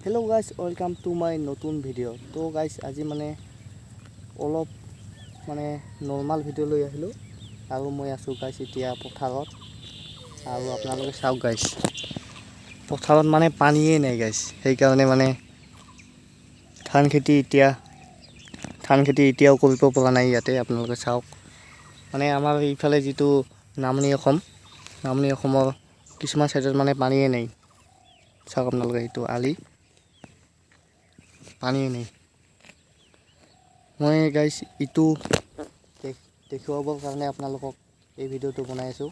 Hello guys, welcome to my নতুন video. তো guys আজি মানে অলপ মানে নরমাল ভিডিও লৈ আহিলো আৰু মই আছো গাইস এতিয়া পথাৰত আৰু আপোনালোকে চাওক গাইস পথাৰত মানে পানীয়ে নাই গাইস সেই কাৰণে মানে ধান খেতি এতিয়াও কৰিব পৰা নাই ইয়াতে আপোনালোকে চাওক মানে আমাৰ এইফালে যেটো নামনি অসমৰ কিছুমান সাইডত মানে পানীয়ে নাই চাওক আপোনালোকে এইটো আলি পানী নেই মই গাইস ইটো দেখুৱাবৰ কাৰণে আপোনালোকক এই ভিডিওটো বনাই আছো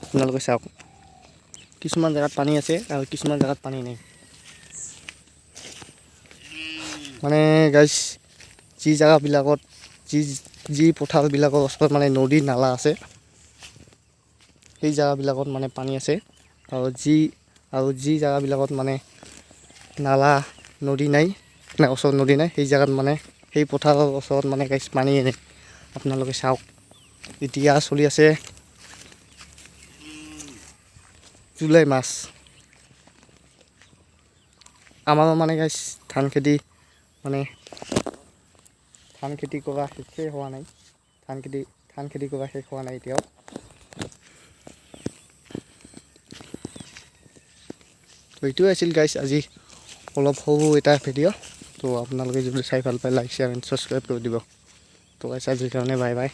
আপোনালোকে চাওক কিছুমান জায়গাত পানী আছে আৰু কিছুমান জায়গাত পানী নাই মানে গাইস যি জায়গা বিলাকত যি পথাৰ বিলাকৰ ওচৰত মানে নদী নালা আছে সেই জায়গা বিলাকত মানে পানী আছে আৰু যি জায়গা বিলাকত মানে নালা নদী নাই না ওচৰত নদী নাই সেই জায়গাত মানে সেই পথাৰৰ ওচৰত মানে গাইস পানী নাই আপোনালোকে চাওক এতিয়া চলি আছে জুলাই মাস আমাৰ মানে গাইস ধান খেতি কৰা শেষ হোৱা নাই ধান খেতি কৰা শেষ হোৱা নাই এতিয়াও তো এইটোৱে আছিল গাইস আজি অলপ সৰু এটা ভিডিও তো আপোনালোকে যদি চাই ভাল পায় লাইক শেয়াৰ এণ্ড সাবস্ক্ৰাইব কৰি দিব তো গাইস আজিৰ কাৰণে বাই বাই